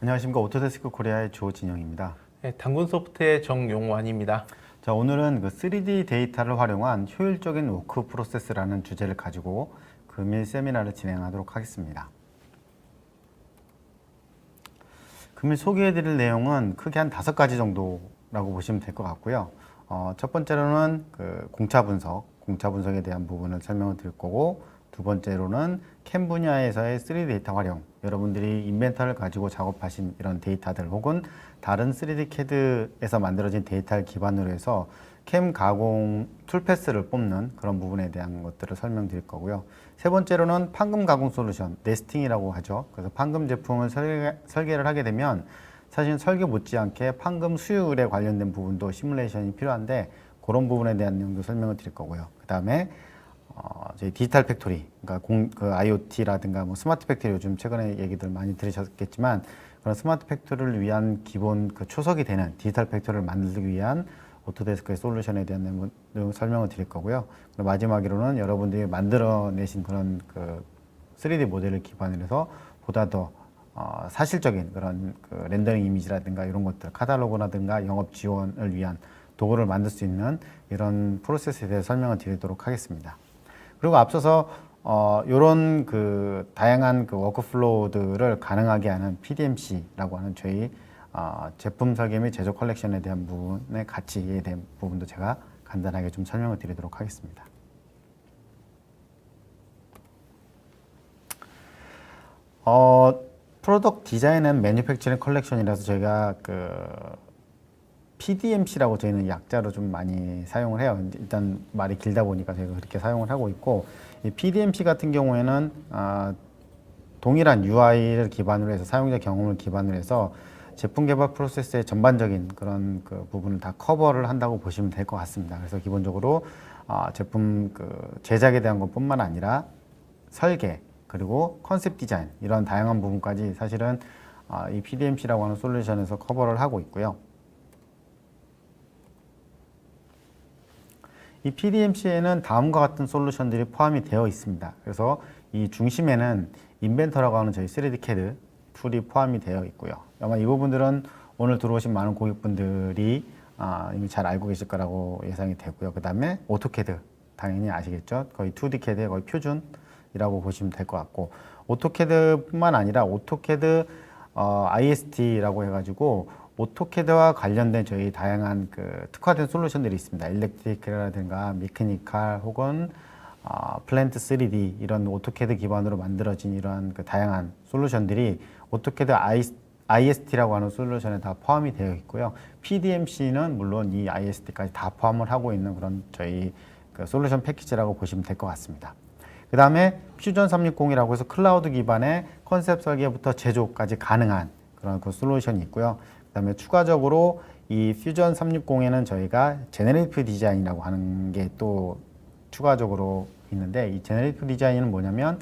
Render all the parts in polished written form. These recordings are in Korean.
안녕하십니까. 오토데스크 코리아의 조진영입니다. 네, 당근소프트의 정용완입니다. 자, 오늘은 그 3D 데이터를 활용한 효율적인 워크 프로세스라는 주제를 가지고 금일 세미나를 진행하도록 하겠습니다. 금일 소개해드릴 내용은 크게 한 5가지 정도라고 보시면 될 것 같고요. 첫 번째로는 그 공차 분석에 대한 부분을 설명을 드릴 거고, 두 번째로는 캠 분야에서의 3D 데이터 활용, 여러분들이 인벤터를 가지고 작업하신 이런 데이터들 혹은 다른 3D CAD에서 만들어진 데이터를 기반으로 해서 캠 가공 툴패스를 뽑는 그런 부분에 대한 것들을 설명드릴 거고요. 세 번째로는 판금 가공 솔루션, 네스팅이라고 하죠. 그래서 판금 제품을 설계를 하게 되면 사실 설계 못지않게 판금 수율에 관련된 부분도 시뮬레이션이 필요한데 그런 부분에 대한 내용도 설명을 드릴 거고요. 그 다음에 저희 디지털 팩토리, 그러니까 그 IoT라든가 뭐 스마트 팩토리 요즘 최근에 얘기들 많이 들으셨겠지만 그런 스마트 팩토리를 위한 기본 그 초석이 되는 디지털 팩토리를 만들기 위한 오토데스크의 솔루션에 대한 내용 설명을 드릴 거고요. 마지막으로는 여러분들이 만들어내신 그런 그 3D 모델을 기반으로 해서 보다 더 사실적인 그런 그 렌더링 이미지라든가 이런 것들, 카탈로그라든가 영업 지원을 위한 도구를 만들 수 있는 이런 프로세스에 대해 설명을 드리도록 하겠습니다. 그리고 앞서서 이런 그 다양한 그 워크플로우들을 가능하게 하는 PDMC라고 하는 저희 제품 설계 및 제조 컬렉션에 대한 부분의 가치에 대한 부분도 제가 간단하게 좀 설명을 드리도록 하겠습니다. 프로덕트 디자인 앤 매니팩처링 컬렉션이라서 저희가 그 PDMC라고 저희는 약자로 좀 많이 사용을 해요. 일단 말이 길다 보니까 저희가 그렇게 사용을 하고 있고, 이 PDMC 같은 경우에는 동일한 UI를 기반으로 해서 사용자 경험을 기반으로 해서 제품 개발 프로세스의 전반적인 그런 그 부분을 다 커버를 한다고 보시면 될 것 같습니다. 그래서 기본적으로 제품 그 제작에 대한 것뿐만 아니라 설계 그리고 컨셉 디자인 이런 다양한 부분까지 사실은 이 PDMC라고 하는 솔루션에서 커버를 하고 있고요. 이 PDMC에는 다음과 같은 솔루션들이 포함이 되어 있습니다. 그래서 이 중심에는 인벤터라고 하는 저희 3D CAD 툴이 포함이 되어 있고요. 아마 이 부분들은 오늘 들어오신 많은 고객분들이 이미 잘 알고 계실 거라고 예상이 되고요. 그 다음에 오토캐드 당연히 아시겠죠? 거의 2D CAD의 거의 표준이라고 보시면 될 것 같고, 오토캐드뿐만 아니라 오토캐드 IST라고 해가지고 오토캐드와 관련된 저희 다양한 그 특화된 솔루션들이 있습니다. 일렉트리컬이라든가 메카니컬 혹은 플랜트 3D 이런 오토캐드 기반으로 만들어진 이러한 그 다양한 솔루션들이 오토캐드 IST라고 하는 솔루션에 다 포함이 되어 있고요. PDMC는 물론 이 IST까지 다 포함을 하고 있는 그런 저희 그 솔루션 패키지라고 보시면 될 것 같습니다. 그 다음에 퓨전 360이라고 해서 클라우드 기반의 컨셉 설계부터 제조까지 가능한 그런 그 솔루션이 있고요. 그 다음에 추가적으로 이 퓨전 360에는 저희가 제너레이티브 디자인이라고 하는 게 또 추가적으로 있는데, 이 제너레이티브 디자인은 뭐냐면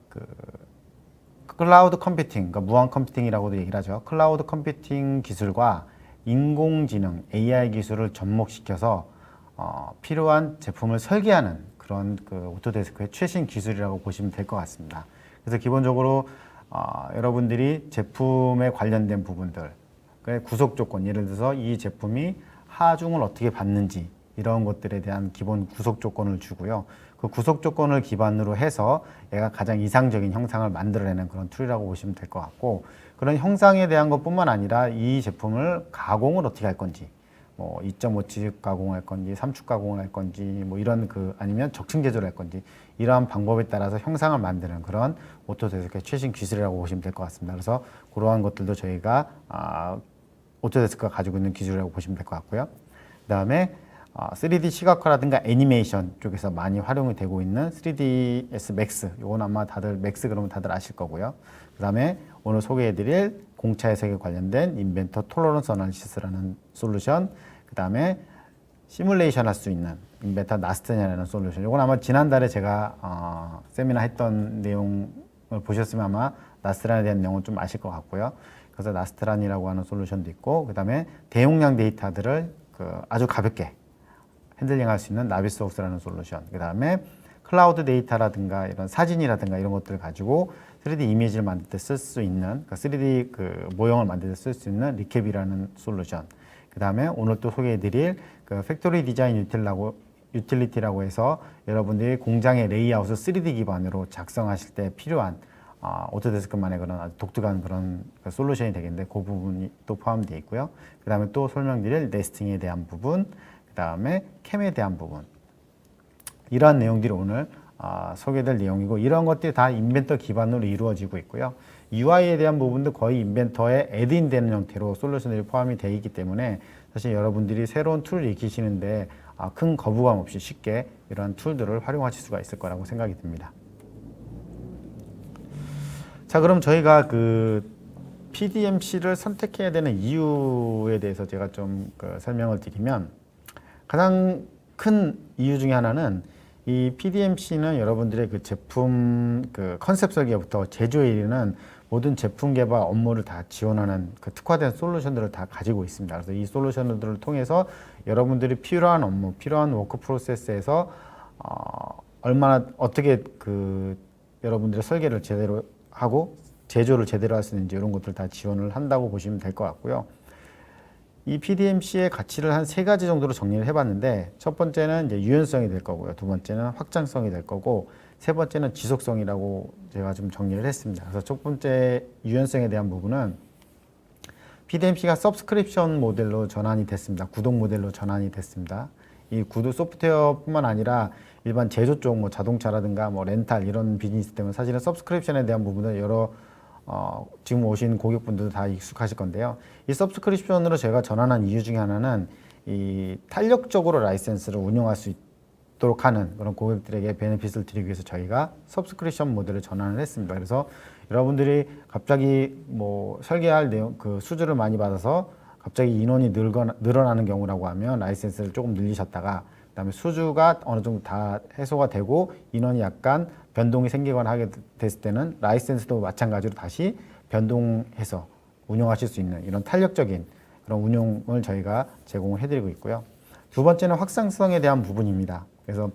그 클라우드 컴퓨팅, 그러니까 무한 컴퓨팅이라고도 얘기를 하죠. 클라우드 컴퓨팅 기술과 인공지능 AI 기술을 접목시켜서 필요한 제품을 설계하는 그런 그 오토데스크의 최신 기술이라고 보시면 될 것 같습니다. 그래서 기본적으로 여러분들이 제품에 관련된 부분들, 구속 조건, 예를 들어서 이 제품이 하중을 어떻게 받는지 이런 것들에 대한 기본 구속 조건을 주고요. 그 구속 조건을 기반으로 해서 얘가 가장 이상적인 형상을 만들어내는 그런 툴이라고 보시면 될 것 같고, 그런 형상에 대한 것뿐만 아니라 이 제품을 가공을 어떻게 할 건지, 뭐 2.5치 가공할 건지 3축 가공을 할 건지 뭐 이런 그 아니면 적층 제조를 할 건지 이러한 방법에 따라서 형상을 만드는 그런 오토데스크의 최신 기술이라고 보시면 될 것 같습니다. 그래서 그러한 것들도 저희가 오토데스크가 가지고 있는 기술이라고 보시면 될 것 같고요. 그 다음에 3D 시각화라든가 애니메이션 쪽에서 많이 활용이 되고 있는 3ds Max, 이건 아마 다들 맥스 그러면 다들 아실 거고요. 그 다음에 오늘 소개해드릴 공차 해석에 관련된 인벤터 톨러런스 어널리시스라는 솔루션, 그 다음에 시뮬레이션 할 수 있는 인벤터 나스테냐라는 솔루션. 이건 아마 지난달에 제가 세미나 했던 내용을 보셨으면 아마 나스테란에 대한 내용은 좀 아실 것 같고요. 그래서 나스테란이라고 하는 솔루션도 있고, 그 다음에 대용량 데이터들을 아주 가볍게 핸들링할 수 있는 나비소스라는 솔루션, 그 다음에 클라우드 데이터라든가 이런 사진이라든가 이런 것들을 가지고 3D 이미지를 만들 때 쓸 수 있는 3D 그 모형을 만들 때 쓸 수 있는 리캡이라는 솔루션. 그 다음에 오늘 또 소개해드릴 그 팩토리 디자인 유틸리티라고 해서 여러분들이 공장의 레이아웃을 3D 기반으로 작성하실 때 필요한 오토데스크만의 그런 아주 독특한 그런 솔루션이 되겠는데 그 부분이 또 포함되어 있고요. 그 다음에 또 설명드릴 네스팅에 대한 부분, 그 다음에 캠에 대한 부분. 이러한 내용들이 오늘 소개될 내용이고 이런 것들이 다 인벤터 기반으로 이루어지고 있고요. UI에 대한 부분도 거의 인벤터에 애드인 되는 형태로 솔루션들이 포함이 되어 있기 때문에 사실 여러분들이 새로운 툴을 익히시는데 큰 거부감 없이 쉽게 이러한 툴들을 활용하실 수가 있을 거라고 생각이 듭니다. 자, 그럼 저희가 그 PDMC를 선택해야 되는 이유에 대해서 제가 좀 설명을 드리면 가장 큰 이유 중에 하나는 이 PDMC는 여러분들의 그 제품 그 컨셉 설계부터 제조에 이르는 모든 제품 개발 업무를 다 지원하는 그 특화된 솔루션들을 다 가지고 있습니다. 그래서 이 솔루션들을 통해서 여러분들이 필요한 업무, 필요한 워크 프로세스에서 얼마나 어떻게 그 여러분들의 설계를 제대로 하고 제조를 제대로 할 수 있는지 이런 것들 다 지원을 한다고 보시면 될 것 같고요. 이 PDMC의 가치를 한 3가지 정도로 정리를 해봤는데 첫 번째는 이제 유연성이 될 거고요. 두 번째는 확장성이 될 거고 세 번째는 지속성이라고 제가 좀 정리를 했습니다. 그래서 첫 번째 유연성에 대한 부분은 PDMC가 서브스크립션 모델로 전환이 됐습니다. 구독 모델로 전환이 됐습니다. 이 구독 소프트웨어뿐만 아니라 일반 제조 쪽 뭐 자동차라든가 뭐 렌탈 이런 비즈니스 때문에 사실은 서브스크립션에 대한 부분은 여러 지금 오신 고객분들도 다 익숙하실 건데요. 이 서브스크립션으로 제가 전환한 이유 중에 하나는 이 탄력적으로 라이센스를 운영할 수 있도록 하는 그런 고객들에게 베네핏을 드리기 위해서 저희가 서브스크립션 모델을 전환을 했습니다. 그래서 여러분들이 갑자기 뭐 설계할 내용 그 수주를 많이 받아서 갑자기 인원이 늘어나는 경우라고 하면 라이센스를 조금 늘리셨다가 그다음에 수주가 어느 정도 다 해소가 되고 인원이 약간 변동이 생기거나 하게 됐을 때는 라이센스도 마찬가지로 다시 변동해서 운영하실 수 있는 이런 탄력적인 그런 운용을 저희가 제공을 해드리고 있고요. 두 번째는 확장성에 대한 부분입니다. 그래서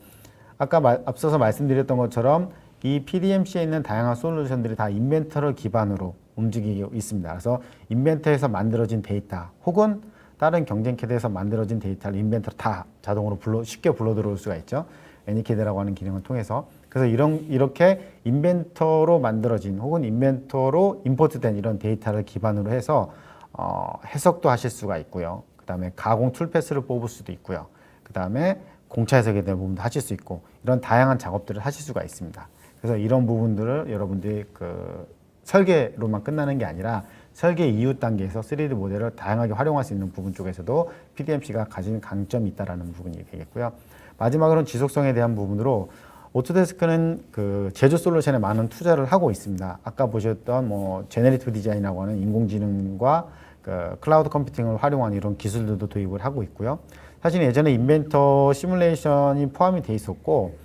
아까 앞서서 말씀드렸던 것처럼 이 PDMC에 있는 다양한 솔루션들이 다 인벤터를 기반으로 움직이고 있습니다. 그래서 인벤터에서 만들어진 데이터 혹은 다른 경쟁 캐드에서 만들어진 데이터를 인벤터로 다 자동으로 쉽게 불러 들어올 수가 있죠. 애니캐드라고 하는 기능을 통해서. 그래서 이렇게 인벤터로 만들어진 혹은 인벤터로 임포트된 이런 데이터를 기반으로 해서 해석도 하실 수가 있고요. 그 다음에 가공 툴 패스를 뽑을 수도 있고요. 그 다음에 공차 해석에 대한 부분도 하실 수 있고 이런 다양한 작업들을 하실 수가 있습니다. 그래서 이런 부분들을 여러분들이 그 설계로만 끝나는 게 아니라 설계 이후 단계에서 3D 모델을 다양하게 활용할 수 있는 부분 쪽에서도 PDMC가 가진 강점이 있다는 부분이 되겠고요. 마지막으로는 지속성에 대한 부분으로 오토데스크는 그 제조 솔루션에 많은 투자를 하고 있습니다. 아까 보셨던 뭐 제네레이티브 디자인이라고 하는 인공지능과 그 클라우드 컴퓨팅을 활용한 이런 기술들도 도입을 하고 있고요. 사실 예전에 인벤터 시뮬레이션이 포함이 돼 있었고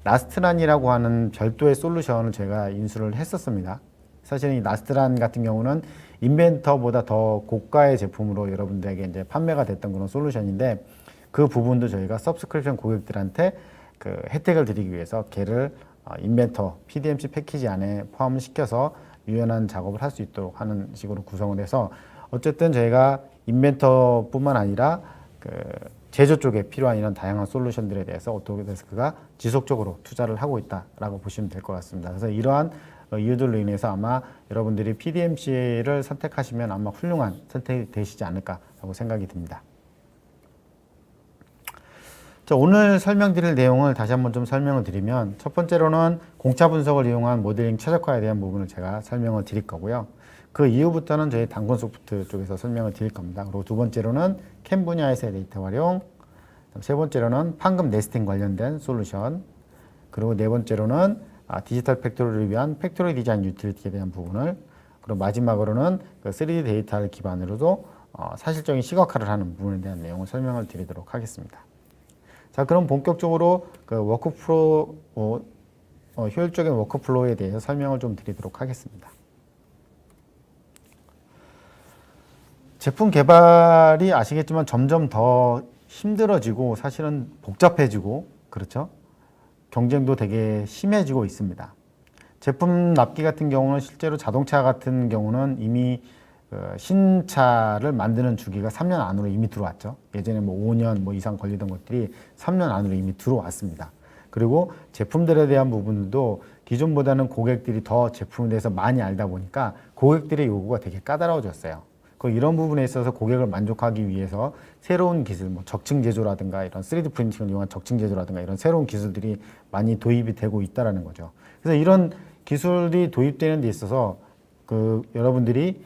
라스트란이라고 하는 별도의 솔루션을 제가 인수를 했었습니다. 사실 이 라스트란 같은 경우는 인벤터보다 더 고가의 제품으로 여러분들에게 이제 판매가 됐던 그런 솔루션인데 그 부분도 저희가 서브스크립션 고객들한테 그 혜택을 드리기 위해서 걔를 인벤터 PDMC 패키지 안에 포함을 시켜서 유연한 작업을 할 수 있도록 하는 식으로 구성을 해서 어쨌든 저희가 인벤터뿐만 아니라 그 제조 쪽에 필요한 이런 다양한 솔루션들에 대해서 오토데스크가 지속적으로 투자를 하고 있다라고 보시면 될 것 같습니다. 그래서 이러한 이유들로 인해서 아마 여러분들이 PDMC를 선택하시면 아마 훌륭한 선택이 되시지 않을까라고 생각이 듭니다. 자, 오늘 설명드릴 내용을 다시 한번 좀 설명을 드리면 첫 번째로는 공차 분석을 이용한 모델링 최적화에 대한 부분을 제가 설명을 드릴 거고요. 그 이후부터는 저희 단군 소프트 쪽에서 설명을 드릴 겁니다. 그리고 두 번째로는 캠 분야에서의 데이터 활용, 세 번째로는 판금 네스팅 관련된 솔루션, 그리고 네 번째로는 디지털 팩토리를 위한 팩토리 디자인 유틸리티에 대한 부분을, 그리고 마지막으로는 그 3D 데이터를 기반으로도 사실적인 시각화를 하는 부분에 대한 내용을 설명을 드리도록 하겠습니다. 자, 그럼 본격적으로 그 워크플로우, 효율적인 워크플로우에 대해서 설명을 좀 드리도록 하겠습니다. 제품 개발이 아시겠지만 점점 더 힘들어지고 사실은 복잡해지고 그렇죠? 경쟁도 되게 심해지고 있습니다. 제품 납기 같은 경우는 실제로 자동차 같은 경우는 이미 신차를 만드는 주기가 3년 안으로 이미 들어왔죠. 예전에 뭐 5년 뭐 이상 걸리던 것들이 3년 안으로 이미 들어왔습니다. 그리고 제품들에 대한 부분도 기존보다는 고객들이 더 제품에 대해서 많이 알다 보니까 고객들의 요구가 되게 까다로워졌어요. 이런 부분에 있어서 고객을 만족하기 위해서 새로운 기술, 뭐 적층 제조라든가 이런 3D 프린팅을 이용한 적층 제조라든가 이런 새로운 기술들이 많이 도입이 되고 있다라는 거죠. 그래서 이런 기술이 도입되는 데 있어서 여러분들이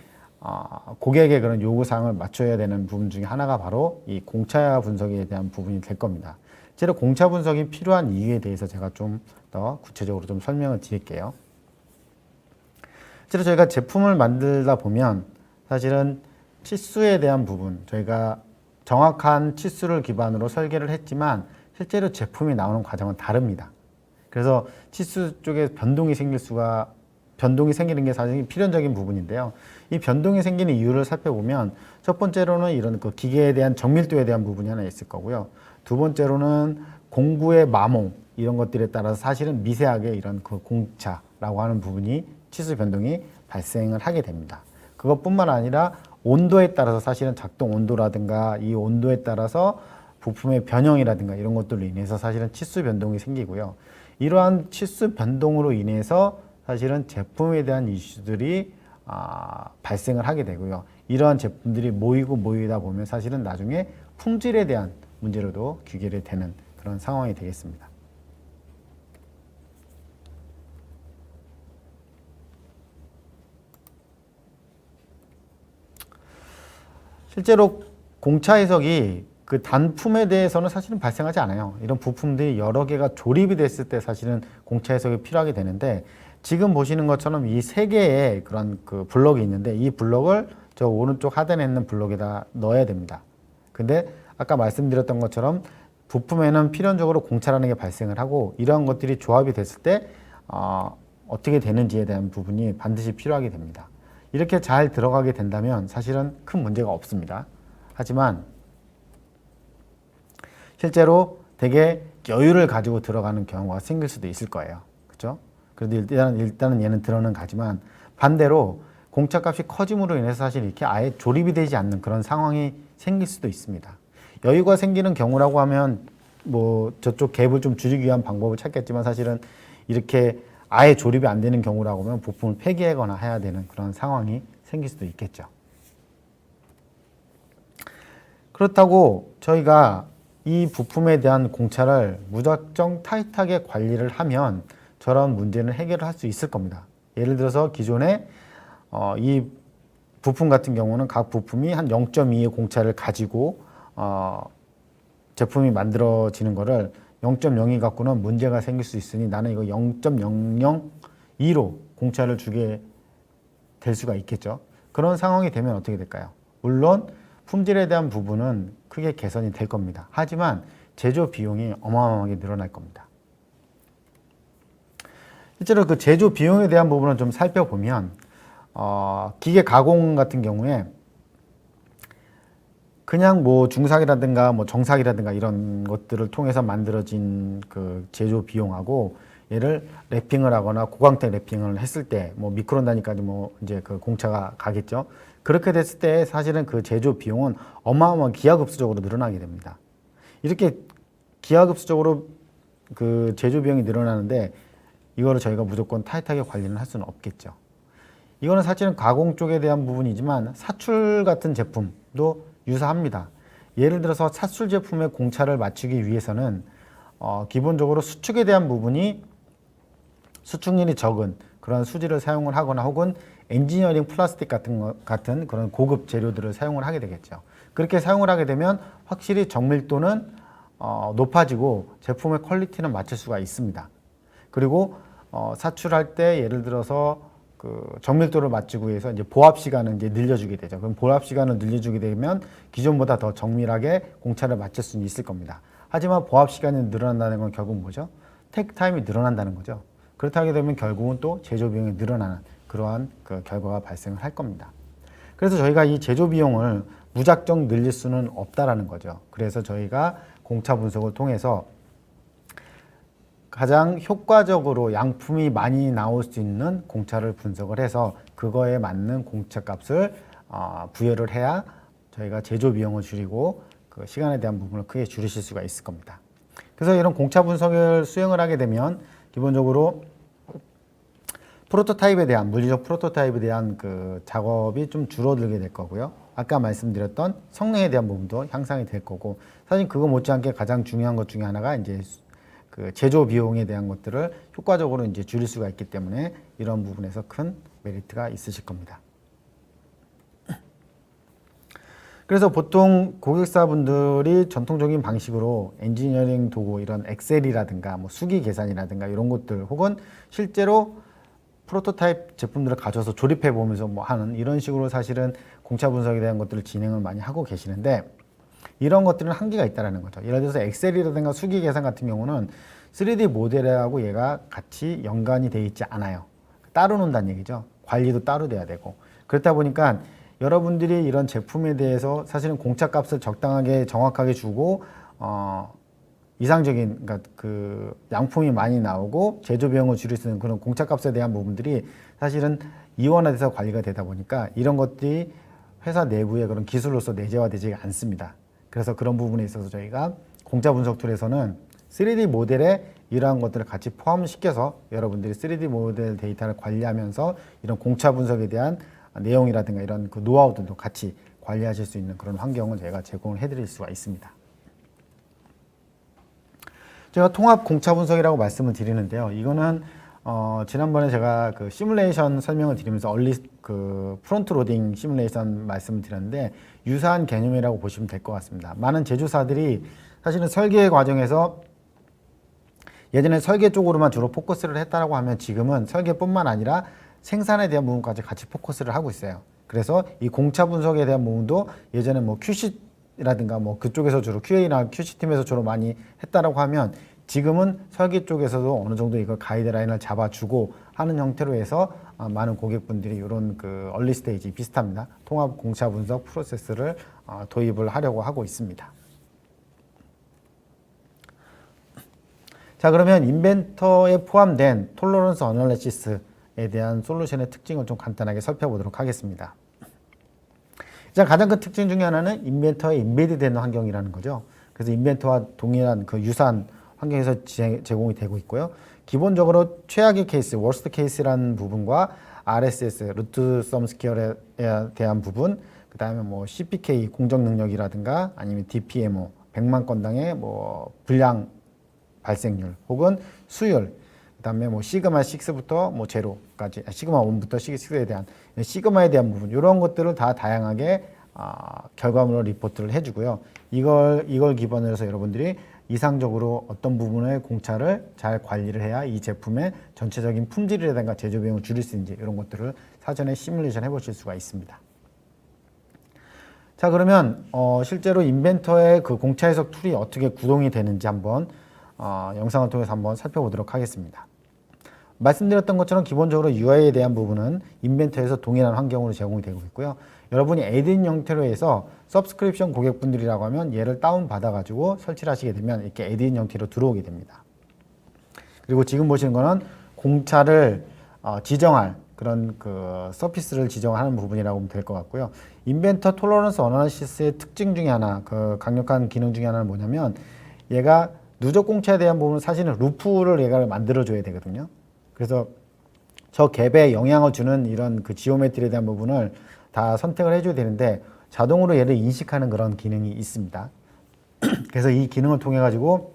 고객의 그런 요구사항을 맞춰야 되는 부분 중에 하나가 바로 이 공차 분석에 대한 부분이 될 겁니다. 실제로 공차 분석이 필요한 이유에 대해서 제가 좀 더 구체적으로 좀 설명을 드릴게요. 실제로 저희가 제품을 만들다 보면 사실은 치수에 대한 부분, 저희가 정확한 치수를 기반으로 설계를 했지만 실제로 제품이 나오는 과정은 다릅니다. 그래서 치수 쪽에 변동이 생기는 게 사실 필연적인 부분인데요. 이 변동이 생기는 이유를 살펴보면 첫 번째로는 이런 기계에 대한 정밀도에 대한 부분이 하나 있을 거고요. 두 번째로는 공구의 마모 이런 것들에 따라서 사실은 미세하게 이런 공차라고 하는 부분이 치수 변동이 발생을 하게 됩니다. 그것뿐만 아니라 온도에 따라서 사실은 작동 온도라든가 이 온도에 따라서 부품의 변형이라든가 이런 것들로 인해서 사실은 치수 변동이 생기고요. 이러한 치수 변동으로 인해서 사실은 제품에 대한 이슈들이 발생을 하게 되고요. 이러한 제품들이 모이다 보면 사실은 나중에 품질에 대한 문제로도 귀결이 되는 그런 상황이 되겠습니다. 실제로 공차 해석이 그 단품에 대해서는 사실은 발생하지 않아요. 이런 부품들이 여러 개가 조립이 됐을 때 사실은 공차 해석이 필요하게 되는데 지금 보시는 것처럼 이 세 개의 그런 블럭이 있는데 이 블럭을 저 오른쪽 하단에 있는 블럭에다 넣어야 됩니다. 근데 아까 말씀드렸던 것처럼 부품에는 필연적으로 공차라는 게 발생을 하고 이러한 것들이 조합이 됐을 때 어떻게 되는지에 대한 부분이 반드시 필요하게 됩니다. 이렇게 잘 들어가게 된다면 사실은 큰 문제가 없습니다. 하지만 실제로 되게 여유를 가지고 들어가는 경우가 생길 수도 있을 거예요. 그렇죠? 그래도 일단은 얘는 들어는 가지만 반대로 공차값이 커짐으로 인해서 사실 이렇게 아예 조립이 되지 않는 그런 상황이 생길 수도 있습니다. 여유가 생기는 경우라고 하면 뭐 저쪽 갭을 좀 줄이기 위한 방법을 찾겠지만 사실은 이렇게 아예 조립이 안 되는 경우라고 하면 부품을 폐기하거나 해야 되는 그런 상황이 생길 수도 있겠죠. 그렇다고 저희가 이 부품에 대한 공차를 무작정 타이트하게 관리를 하면 저런 문제는 해결을 할 수 있을 겁니다. 예를 들어서 기존에 이 부품 같은 경우는 각 부품이 한 0.2의 공차를 가지고 제품이 만들어지는 거를 0.02 갖고는 문제가 생길 수 있으니 나는 이거 0.002로 공차를 주게 될 수가 있겠죠. 그런 상황이 되면 어떻게 될까요? 물론 품질에 대한 부분은 크게 개선이 될 겁니다. 하지만 제조 비용이 어마어마하게 늘어날 겁니다. 실제로 그 제조 비용에 대한 부분을 좀 살펴보면 기계 가공 같은 경우에 그냥 뭐 중삭이라든가 뭐 정삭이라든가 이런 것들을 통해서 만들어진 그 제조 비용하고 얘를 랩핑을 하거나 고광택 랩핑을 했을 때 뭐 미크론 단위까지 뭐 이제 그 공차가 가겠죠. 그렇게 됐을 때 사실은 그 제조 비용은 어마어마한 기하급수적으로 늘어나게 됩니다. 이렇게 기하급수적으로 그 제조 비용이 늘어나는데 이거를 저희가 무조건 타이트하게 관리는 할 수는 없겠죠. 이거는 사실은 가공 쪽에 대한 부분이지만 사출 같은 제품도 유사합니다. 예를 들어서 사출 제품의 공차를 맞추기 위해서는 기본적으로 수축에 대한 부분이 수축률이 적은 그런 수지를 사용을 하거나 혹은 엔지니어링 플라스틱 같은 그런 고급 재료들을 사용을 하게 되겠죠. 그렇게 사용을 하게 되면 확실히 정밀도는 높아지고 제품의 퀄리티는 맞출 수가 있습니다. 그리고 사출할 때 예를 들어서 그 정밀도를 맞추기 위해서 이제 보합 시간을 이제 늘려주게 되죠. 그럼 보합 시간을 늘려주게 되면 기존보다 더 정밀하게 공차를 맞출 수는 있을 겁니다. 하지만 보합 시간이 늘어난다는 건 결국 뭐죠? 테이크 타임이 늘어난다는 거죠. 그렇게 되면 결국은 또 제조 비용이 늘어나는 그러한 그 결과가 발생을 할 겁니다. 그래서 저희가 이 제조 비용을 무작정 늘릴 수는 없다라는 거죠. 그래서 저희가 공차 분석을 통해서 가장 효과적으로 양품이 많이 나올 수 있는 공차를 분석을 해서 그거에 맞는 공차 값을 부여를 해야 저희가 제조 비용을 줄이고 그 시간에 대한 부분을 크게 줄이실 수가 있을 겁니다. 그래서 이런 공차 분석을 수행을 하게 되면 기본적으로 프로토타입에 대한 물리적 프로토타입에 대한 그 작업이 좀 줄어들게 될 거고요. 아까 말씀드렸던 성능에 대한 부분도 향상이 될 거고, 사실 그거 못지않게 가장 중요한 것 중에 하나가 이제 그 제조 비용에 대한 것들을 효과적으로 이제 줄일 수가 있기 때문에 이런 부분에서 큰 메리트가 있으실 겁니다. 그래서 보통 고객사분들이 전통적인 방식으로 엔지니어링 도구 이런 엑셀이라든가 뭐 수기 계산이라든가 이런 것들 혹은 실제로 프로토타입 제품들을 가져서 조립해 보면서 뭐 하는 이런 식으로 사실은 공차 분석에 대한 것들을 진행을 많이 하고 계시는데, 이런 것들은 한계가 있다라는 거죠. 예를 들어서 엑셀이라든가 수기 계산 같은 경우는 3D 모델하고 얘가 같이 연관이 돼 있지 않아요. 따로 논다는 얘기죠. 관리도 따로 돼야 되고. 그렇다 보니까 여러분들이 이런 제품에 대해서 사실은 공차 값을 적당하게 정확하게 주고 이상적인, 그러니까 그 양품이 많이 나오고 제조 비용을 줄일 수 있는 그런 공차 값에 대한 부분들이 사실은 이원화돼서 관리가 되다 보니까 이런 것들이 회사 내부의 그런 기술로서 내재화되지 않습니다. 그래서 그런 부분에 있어서 저희가 공차 분석 툴에서는 3D 모델에 이러한 것들을 같이 포함시켜서 여러분들이 3D 모델 데이터를 관리하면서 이런 공차 분석에 대한 내용이라든가 이런 그 노하우들도 같이 관리하실 수 있는 그런 환경을 저희가 제공을 해드릴 수가 있습니다. 제가 통합 공차 분석이라고 말씀을 드리는데요. 이거는 지난번에 제가 그 시뮬레이션 설명을 드리면서 그 프론트 로딩 시뮬레이션 말씀을 드렸는데 유사한 개념이라고 보시면 될 것 같습니다. 많은 제조사들이 사실은 설계 과정에서 예전에 설계 쪽으로만 주로 포커스를 했다라고 하면 지금은 설계뿐만 아니라 생산에 대한 부분까지 같이 포커스를 하고 있어요. 그래서 이 공차 분석에 대한 부분도 예전에 뭐 QC라든가 뭐 그쪽에서 주로 QA나 QC팀에서 주로 많이 했다라고 하면 지금은 설계 쪽에서도 어느 정도 이걸 가이드라인을 잡아주고 하는 형태로 해서 많은 고객분들이 이런 그 얼리 스테이지 비슷합니다. 통합 공차 분석 프로세스를 도입을 하려고 하고 있습니다. 자, 그러면 인벤터에 포함된 톨러런스 어널리시스에 대한 솔루션의 특징을 좀 간단하게 살펴보도록 하겠습니다. 자, 가장 큰 특징 중에 하나는 인벤터에 임베드되는 환경이라는 거죠. 그래서 인벤터와 동일한 그 유사한 환경에서 제공이 되고 있고요. 기본적으로 최악의 케이스, 워스트 케이스라는 부분과 RSS, 루트 썸 스퀘어에 대한 부분, 그 다음에 뭐 CPK 공정 능력이라든가 아니면 DPMO 100만 건당의 뭐 불량 발생률 혹은 수율, 그 다음에 뭐 시그마 6부터 뭐 제로까지, 시그마 1부터 6에 대한 시그마에 대한 부분, 이런 것들을 다 다양하게 결과물로 리포트를 해주고요. 이걸 기반으로 해서 여러분들이 이상적으로 어떤 부분의 공차를 잘 관리를 해야 이 제품의 전체적인 품질이라든가 제조 비용을 줄일 수 있는지 이런 것들을 사전에 시뮬레이션 해보실 수가 있습니다. 자, 그러면 실제로 인벤터의 그 공차 해석 툴이 어떻게 구동이 되는지 한번 영상을 통해서 한번 살펴보도록 하겠습니다. 말씀드렸던 것처럼 기본적으로 UI에 대한 부분은 인벤터에서 동일한 환경으로 제공이 되고 있고요. 여러분이 애드인 형태로 해서 서브스크립션 고객분들이라고 하면 얘를 다운받아 가지고 설치를 하시게 되면 이렇게 애드인 형태로 들어오게 됩니다. 그리고 지금 보시는 거는 공차를 지정할 그런 그 서피스를 지정하는 부분이라고 보면 될 것 같고요. 인벤터 톨러런스 어널리시스의 특징 중에 하나, 그 강력한 기능 중에 하나는 뭐냐면 얘가 누적 공차에 대한 부분은 사실은 루프를 얘가 만들어 줘야 되거든요. 그래서 저 갭에 영향을 주는 이런 그 지오메트리에 대한 부분을 다 선택을 해줘야 되는데 자동으로 얘를 인식하는 그런 기능이 있습니다. 그래서 이 기능을 통해 가지고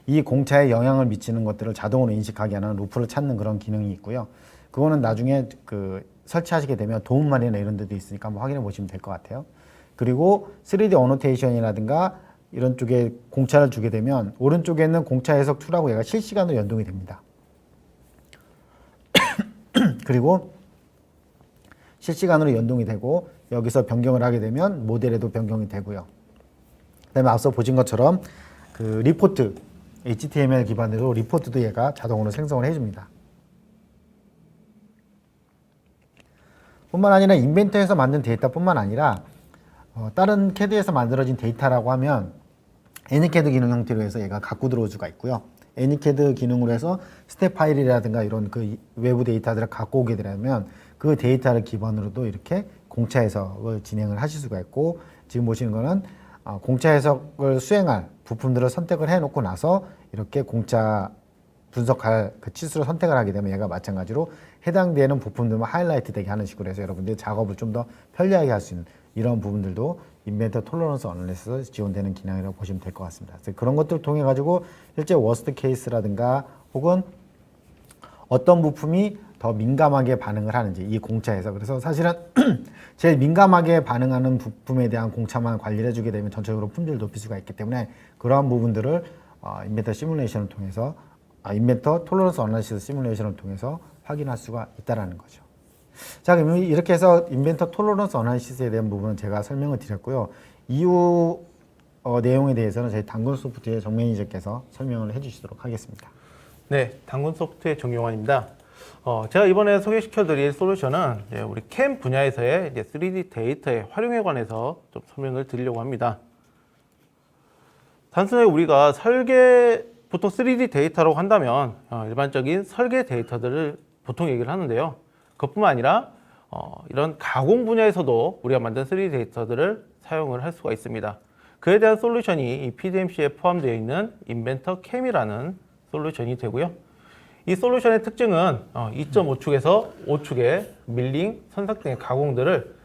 이 공차에 영향을 미치는 것들을 자동으로 인식하게 하는 루프를 찾는 그런 기능이 있고요. 그거는 나중에 그 설치하시게 되면 도움말이나 이런 데도 있으니까 한번 확인해 보시면 될 것 같아요. 그리고 3D 어노테이션이라든가 이런 쪽에 공차를 주게 되면 오른쪽에 있는 공차 해석 툴하고 얘가 실시간으로 연동이 됩니다. 그리고 실시간으로 연동이 되고 여기서 변경을 하게 되면 모델에도 변경이 되고요. 그다음에 앞서 보신 것처럼 그 리포트, HTML 기반으로 리포트도 얘가 자동으로 생성을 해줍니다. 뿐만 아니라 인벤터에서 만든 데이터뿐만 아니라 다른 CAD에서 만들어진 데이터라고 하면 애니CAD 기능 형태로 해서 얘가 갖고 들어올 수가 있고요. 애니캐드 기능으로 해서 스텝 파일이라든가 이런 그 외부 데이터들을 갖고 오게 되면 그 데이터를 기반으로도 이렇게 공차 해석을 진행을 하실 수가 있고, 지금 보시는 거는 공차 해석을 수행할 부품들을 선택을 해 놓고 나서 이렇게 공차 분석할 그 치수를 선택을 하게 되면 얘가 마찬가지로 해당되는 부품들만 하이라이트 되게 하는 식으로 해서 여러분들이 작업을 좀 더 편리하게 할 수 있는 이런 부분들도 인벤터 톨러런스 어널리시스에서 지원되는 기능이라고 보시면 될 것 같습니다. 그래서 그런 것들을 통해 가지고 실제 워스트 케이스라든가 혹은 어떤 부품이 더 민감하게 반응을 하는지 이 공차에서, 그래서 사실은 제일 민감하게 반응하는 부품에 대한 공차만 관리를 해주게 되면 전체적으로 품질을 높일 수가 있기 때문에 그러한 부분들을 인벤터 시뮬레이션을 통해서 인벤터 톨러런스 어널리시스 시뮬레이션을 통해서 확인할 수가 있다라는 거죠. 자, 그럼 이렇게 해서 인벤터 톨러런스 어널리시스에 대한 부분은 제가 설명을 드렸고요. 이후 내용에 대해서는 저희 당근 소프트의 정 매니저께서 설명을 해주시도록 하겠습니다. 네, 당근 소프트의 정용환입니다. 제가 이번에 소개시켜드릴 솔루션은 우리 캠 분야에서의 3D 데이터의 활용에 관해서 좀 설명을 드리려고 합니다. 단순하게 우리가 보통 3D 데이터라고 한다면 일반적인 설계 데이터들을 보통 얘기를 하는데요. 그것뿐만 아니라 이런 가공 분야에서도 우리가 만든 3D 데이터들을 사용을 할 수가 있습니다. 그에 대한 솔루션이 이 PDMC에 포함되어 있는 인벤터 캠이라는 솔루션이 되고요. 이 솔루션의 특징은 2.5축에서 5축의 밀링, 선삭 등의 가공들을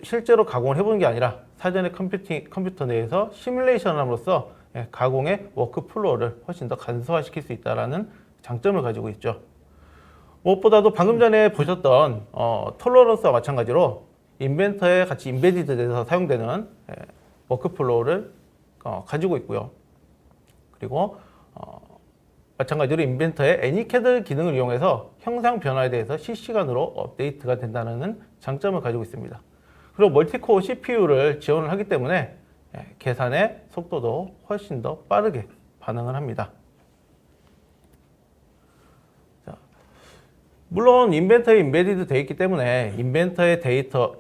실제로 가공을 해보는 게 아니라 사전에 컴퓨터 내에서 시뮬레이션을 함으로써 가공의 워크플로우를 훨씬 더 간소화시킬 수 있다는 장점을 가지고 있죠. 무엇보다도 방금 전에 보셨던 톨러런스와 마찬가지로 인벤터에 같이 인베디드 돼서 사용되는 워크플로우를 가지고 있고요. 그리고 마찬가지로 인벤터의 애니캐드 기능을 이용해서 형상 변화에 대해서 실시간으로 업데이트가 된다는 장점을 가지고 있습니다. 그리고 멀티코어 CPU를 지원을 하기 때문에 계산의 속도도 훨씬 더 빠르게 반응을 합니다. 자, 물론 인벤터에 인베디드 되어 있기 때문에 인벤터라는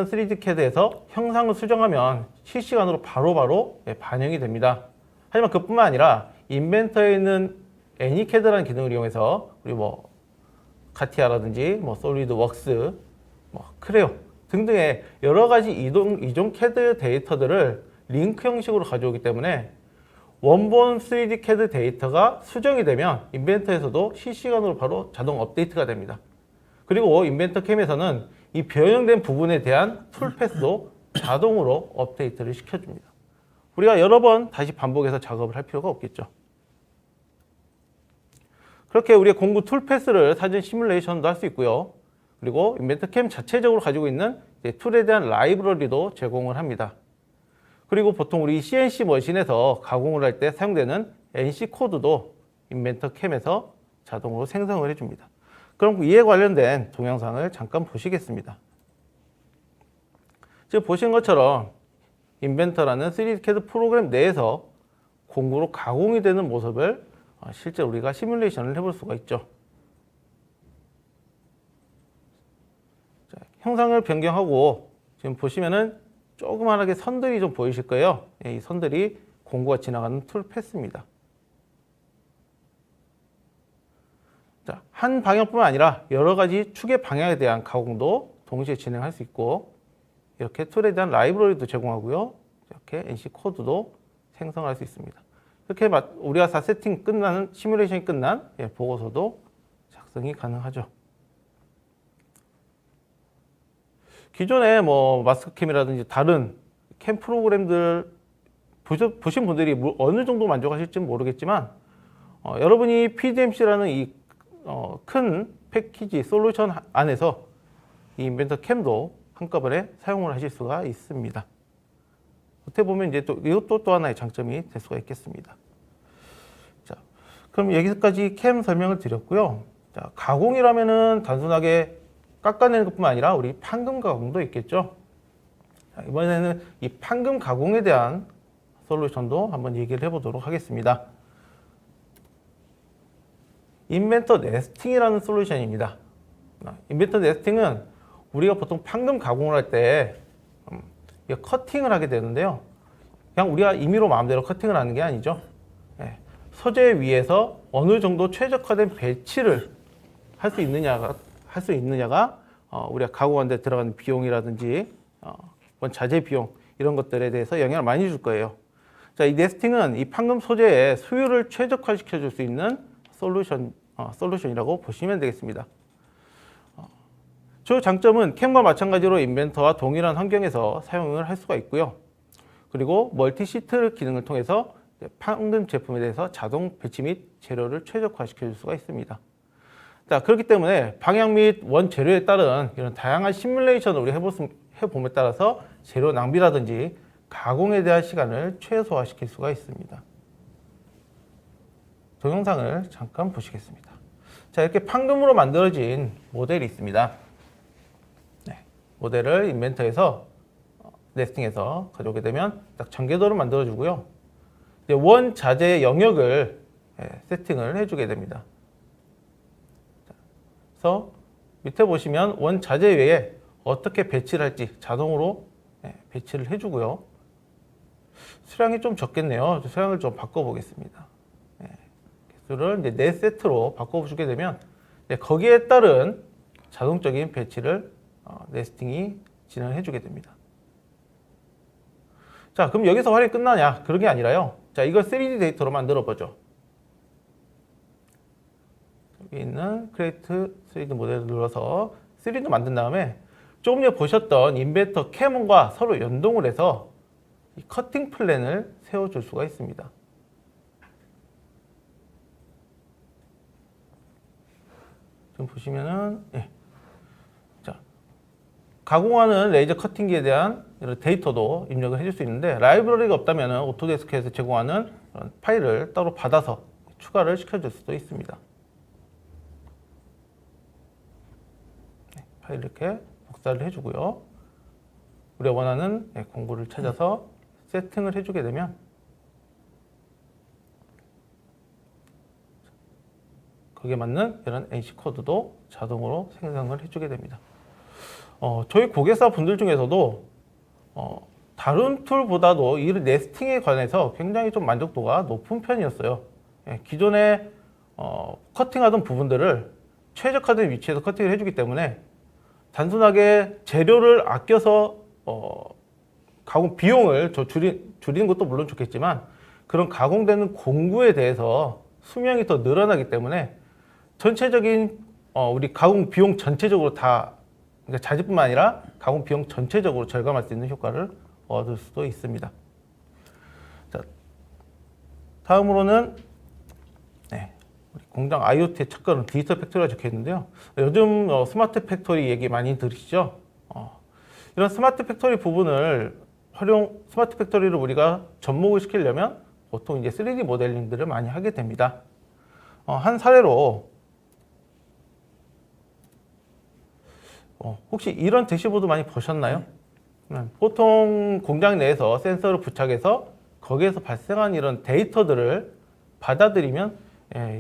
3D CAD에서 형상을 수정하면 실시간으로 바로바로 반영이 됩니다. 하지만 그뿐만 아니라 인벤터에 있는 애니캐드라는 기능을 이용해서 우리 카티아라든지 솔리드웍스, 크레오 등등의 여러 가지 이종 CAD 데이터들을 링크 형식으로 가져오기 때문에 원본 3D CAD 데이터가 수정이 되면 인벤터에서도 실시간으로 바로 자동 업데이트가 됩니다. 그리고 인벤터 캠에서는 이 변형된 부분에 대한 툴 패스도 자동으로 업데이트를 시켜줍니다. 우리가 여러 번 다시 반복해서 작업을 할 필요가 없겠죠. 그렇게 우리가 공구 툴 패스를 사전 시뮬레이션도 할 수 있고요. 그리고 인벤터 캠 자체적으로 가지고 있는 툴에 대한 라이브러리도 제공을 합니다. 그리고 보통 우리 CNC 머신에서 가공을 할 때 사용되는 NC 코드도 인벤터 캠에서 자동으로 생성을 해줍니다. 그럼 이에 관련된 동영상을 잠깐 보시겠습니다. 지금 보신 것처럼 인벤터라는 3D CAD 프로그램 내에서 공구로 가공이 되는 모습을 실제 우리가 시뮬레이션을 해볼 수가 있죠. 자, 형상을 변경하고 지금 보시면은 조그만하게 선들이 좀 보이실 거예요. 이 선들이 공구가 지나가는 툴 패스입니다. 자, 한 방향뿐만 아니라 여러 가지 축의 방향에 대한 가공도 동시에 진행할 수 있고, 이렇게 툴에 대한 라이브러리도 제공하고요. 이렇게 NC 코드도 생성할 수 있습니다. 이렇게 우리가 다 세팅 끝나는 시뮬레이션이 끝난 보고서도 작성이 가능하죠. 기존에 마스크캠이라든지 다른 캠 프로그램들 보신 분들이 어느 정도 만족하실지는 모르겠지만 여러분이 PDMC라는 이 큰 패키지 솔루션 안에서 이 인벤터 캠도 한꺼번에 사용을 하실 수가 있습니다. 어떻게 보면 이제 이것도 또 하나의 장점이 될 수가 있겠습니다. 자, 그럼 여기까지 캠 설명을 드렸고요. 자, 가공이라면은 단순하게 깎아내는 것뿐만 아니라 우리 판금 가공도 있겠죠. 자, 이번에는 이 판금 가공에 대한 솔루션도 한번 얘기를 해보도록 하겠습니다. 인벤터 네스팅이라는 솔루션입니다. 인벤터 네스팅은 우리가 보통 판금 가공을 할 때 커팅을 하게 되는데요. 그냥 우리가 임의로 마음대로 커팅을 하는 게 아니죠. 소재 위에서 어느 정도 최적화된 배치를 할 수 있느냐가 우리가 가공하는 데 들어가는 비용이라든지 자재 비용 이런 것들에 대해서 영향을 많이 줄 거예요. 자, 이 네스팅은 이 판금 소재의 수율을 최적화시켜 줄 수 있는 솔루션이라고 보시면 되겠습니다. 주 장점은 캠과 마찬가지로 인벤터와 동일한 환경에서 사용을 할 수가 있고요. 그리고 멀티 시트 기능을 통해서 판금 제품에 대해서 자동 배치 및 재료를 최적화시켜 줄 수가 있습니다. 자, 그렇기 때문에 방향 및 원재료에 따른 이런 다양한 시뮬레이션을 우리 해봄에 따라서 재료 낭비라든지 가공에 대한 시간을 최소화시킬 수가 있습니다. 동영상을 잠깐 보시겠습니다. 자, 이렇게 판금으로 만들어진 모델이 있습니다. 네, 모델을 인벤터에서 네스팅해서 가져오게 되면 딱 전개도를 만들어주고요. 원 자재의 영역을 세팅을 해주게 됩니다. 그래서 밑에 보시면 원 자재 외에 어떻게 배치를 할지 자동으로 배치를 해주고요. 수량이 좀 적겠네요. 수량을 좀 바꿔보겠습니다. 개수를 이제 4세트로 바꿔주게 되면 거기에 따른 자동적인 배치를 네스팅이 진행해주게 됩니다. 자, 그럼 여기서 활용이 끝나냐? 그런 게 아니라요. 자, 이걸 3D 데이터로 만들어 보죠. 여기 있는 크리에이트 3D 모델을 눌러서 3D 만든 다음에 조금 전에 보셨던 인벤터 캐몬과 서로 연동을 해서 이 커팅 플랜을 세워줄 수가 있습니다. 지금 보시면은 자, 가공하는 레이저 커팅기에 대한 이런 데이터도 입력을 해줄 수 있는데 라이브러리가 없다면 오토데스크에서 제공하는 파일을 따로 받아서 추가를 시켜줄 수도 있습니다. 파일 이렇게 복사를 해주고요. 우리가 원하는 공구를 찾아서 세팅을 해주게 되면 거기에 맞는 이런 NC 코드도 자동으로 생성을 해주게 됩니다. 저희 고객사 분들 중에서도 다른 툴보다도 이 네스팅에 관해서 굉장히 좀 만족도가 높은 편이었어요. 기존에 커팅하던 부분들을 최적화된 위치에서 커팅을 해주기 때문에 단순하게 재료를 아껴서 가공 비용을 줄이는 것도 물론 좋겠지만 그런 가공되는 공구에 대해서 수명이 더 늘어나기 때문에 전체적인 우리 가공 비용 전체적으로 다 그러니까 자재뿐만 아니라 가공 비용 전체적으로 절감할 수 있는 효과를 얻을 수도 있습니다. 자, 다음으로는 우리 공장 IoT의 첫걸음 디지털 팩토리가 적혀 있는데요. 요즘 스마트 팩토리 얘기 많이 들으시죠? 이런 스마트 팩토리 부분을 스마트 팩토리를 우리가 접목을 시키려면 보통 이제 3D 모델링들을 많이 하게 됩니다. 한 사례로 혹시 이런 대시보드 많이 보셨나요? 보통 공장 내에서 센서를 부착해서 거기에서 발생한 이런 데이터들을 받아들이면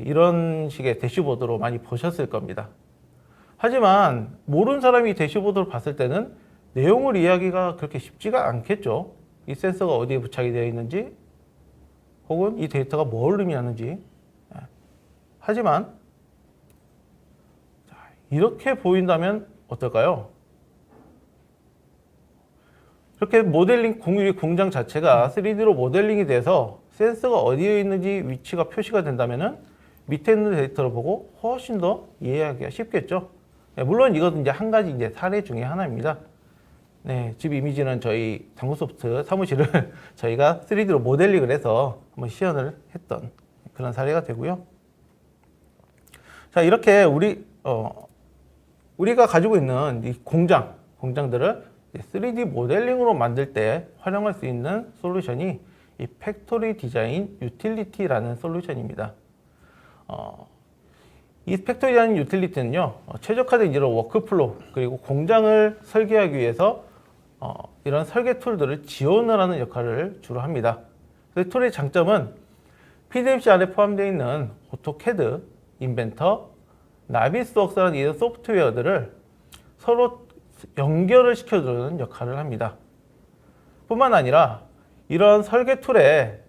이런 식의 대시보드로 많이 보셨을 겁니다. 하지만 모르는 사람이 대시보드를 봤을 때는 내용을 이해하기가 그렇게 쉽지가 않겠죠. 이 센서가 어디에 부착이 되어 있는지 혹은 이 데이터가 뭘 의미하는지. 하지만 이렇게 보인다면 어떨까요? 이렇게 모델링 공장 자체가 3D로 모델링이 돼서 센서가 어디에 있는지 위치가 표시가 된다면은 밑에 있는 데이터를 보고 훨씬 더 이해하기가 쉽겠죠. 물론 이것은 이제 한 가지 이제 사례 중에 하나입니다. 집 이미지는 저희 당구소프트 사무실을 저희가 3D로 모델링을 해서 한번 시연을 했던 그런 사례가 되고요. 자, 이렇게 우리가 가지고 있는 이 공장들을 3D 모델링으로 만들 때 활용할 수 있는 솔루션이 이 팩토리 디자인 유틸리티라는 솔루션입니다. 이 팩토리 디자인 유틸리티는요, 최적화된 이런 워크플로우 그리고 공장을 설계하기 위해서 이런 설계 툴들을 지원을 하는 역할을 주로 합니다. 그 툴의 장점은 PDMC 안에 포함되어 있는 오토캐드, 인벤터, 나비스웍스라는 이런 소프트웨어들을 서로 연결을 시켜주는 역할을 합니다. 뿐만 아니라 이런 설계 툴에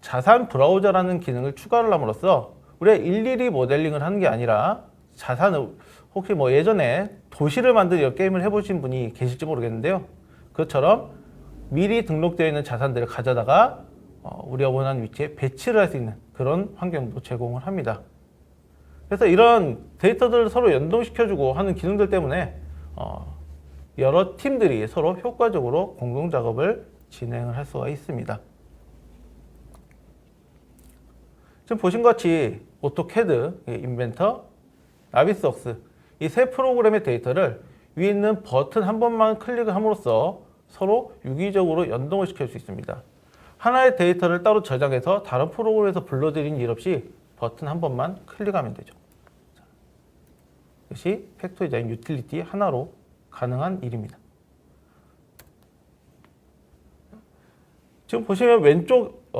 자산 브라우저라는 기능을 추가를 함으로써 우리가 일일이 모델링을 하는 게 아니라 자산을 혹시 뭐 예전에 도시를 만드는 게임을 해보신 분이 계실지 모르겠는데요. 그것처럼 미리 등록되어 있는 자산들을 가져다가 우리가 원하는 위치에 배치를 할 수 있는 그런 환경도 제공을 합니다. 그래서 이런 데이터들을 서로 연동시켜주고 하는 기능들 때문에 여러 팀들이 서로 효과적으로 공동 작업을 진행을 할 수가 있습니다. 지금 보신 것 같이 오토캐드, 인벤터, 나비스웍스 이 세 프로그램의 데이터를 위에 있는 버튼 한 번만 클릭을 함으로써 서로 유기적으로 연동을 시킬 수 있습니다. 하나의 데이터를 따로 저장해서 다른 프로그램에서 불러들이는 일 없이 버튼 한 번만 클릭하면 되죠. 이것이 팩토리 디자인 유틸리티 하나로 가능한 일입니다. 지금 보시면 왼쪽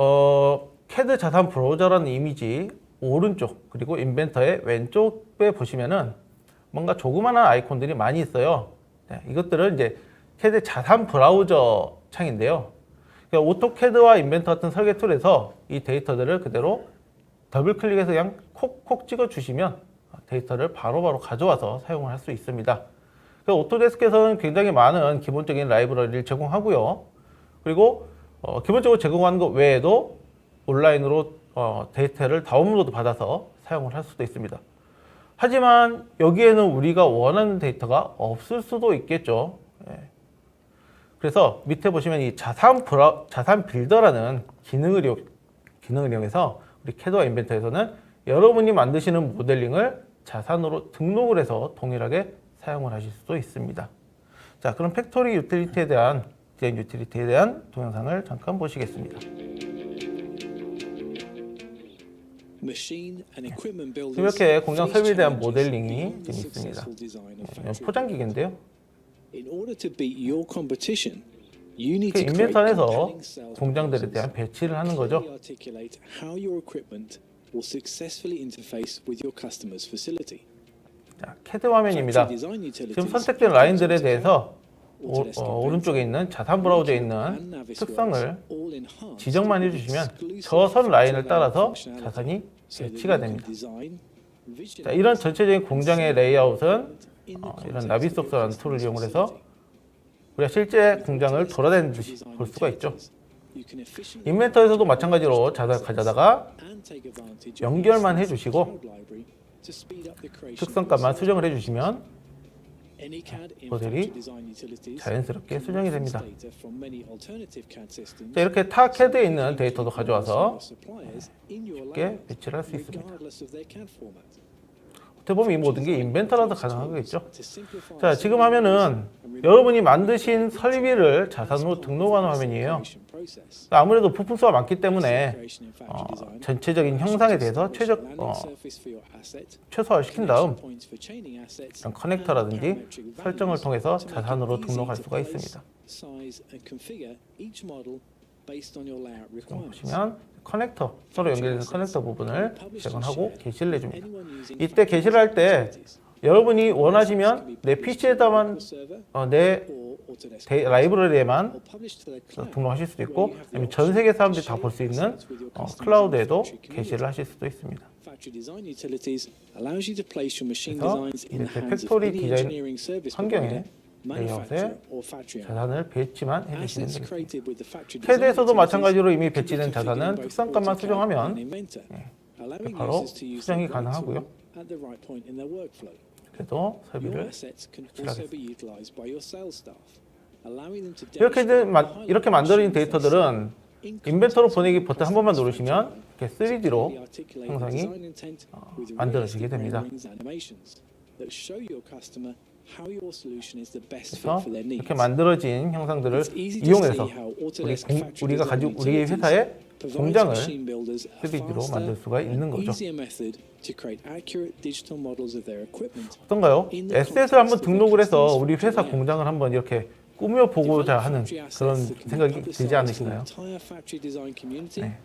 캐드 자산 브라우저라는 이미지 오른쪽 그리고 인벤터의 왼쪽에 보시면은 뭔가 조그마한 아이콘들이 많이 있어요. 네, 이것들은 이제 캐드 자산 브라우저 창인데요. 그러니까 오토캐드와 인벤터 같은 설계 툴에서 이 데이터들을 그대로 더블 클릭해서 그냥 콕콕 찍어 주시면 데이터를 바로바로 가져와서 사용을 할 수 있습니다. 그러니까 오토데스크에서는 굉장히 많은 기본적인 라이브러리를 제공하고요. 그리고 기본적으로 제공하는 것 외에도 온라인으로 데이터를 다운로드 받아서 사용을 할 수도 있습니다. 하지만 여기에는 우리가 원하는 데이터가 없을 수도 있겠죠. 그래서 밑에 보시면 이 자산 빌더라는 기능을 이용해서 우리 캐드와 인벤터에서는 여러분이 만드시는 모델링을 자산으로 등록을 해서 동일하게 사용을 하실 수도 있습니다. 자, 그럼 팩토리 유틸리티에 대한 디자인 유틸리티에 대한 동영상을 잠깐 보시겠습니다. 이렇게 공장 설비에 대한 모델링이 지금 있습니다. 포장기계인데요. 인벤터 안에서 공장들에 대한 배치를 하는 거죠. 자, 캐드 화면입니다. 지금 선택된 라인들에 대해서 오른쪽에 있는 자산 브라우저에 있는 특성을 지정만 해주시면 저 선 라인을 따라서 자산이 배치가 됩니다. 자, 이런 전체적인 공장의 레이아웃은 이런 나비소프트라는 툴을 이용해서 우리가 실제 공장을 돌아다니듯이 볼 수가 있죠. 인벤터에서도 마찬가지로 자산을 가져다가 연결만 해주시고 특성값만 수정을 해주시면 모델이 자연스럽게 수정이 됩니다. 자, 이렇게 타 캐드에 있는 데이터도 가져와서 쉽게 배치를 할 수 있습니다. 어떻게 보면 이 모든 게 인벤터라서 가능하겠죠. 자, 지금 화면은 여러분이 만드신 설비를 자산으로 등록하는 화면이에요. 아무래도 부품 수가 많기 때문에 전체적인 형상에 대해서 최소화를 시킨 다음 이런 커넥터라든지 설정을 통해서 자산으로 등록할 수가 있습니다. 보시면 커넥터, 서로 연결되는 커넥터 부분을 지정하고 게시를 해줍니다. 이때 게시를 할 때 여러분이 원하시면 내 PC에다만 내 라이브러리에만 등록하실 수도 있고 아니면 전 세계 사람들이 다 볼 수 있는 클라우드에도 게시를 하실 수도 있습니다. 그래서 팩토리 디자인 환경에 레이아웃에 자산을 배치만 해주시면 되겠습니다. 캐드에서도 마찬가지로 이미 배치된 자산은 특성값만 수정하면 바로 수정이 가능하고요. 그래도 설비를 배치하겠습니다. 이렇게 만들어진 데이터들은 인벤터로 보내기 버튼 한 번만 누르시면 이렇게 3D로 형상이 만들어지게 됩니다. 그래서 이렇게 만들어진 형상들을 이용해서 우리 회사의 공장을 3D로 만들 수가 있는 거죠. 어떤가요? 에셋을 한번 등록을 해서 우리 회사 공장을 한번 이렇게 꾸며보고자 하는 그런 생각이 들지 않으신가요? 네.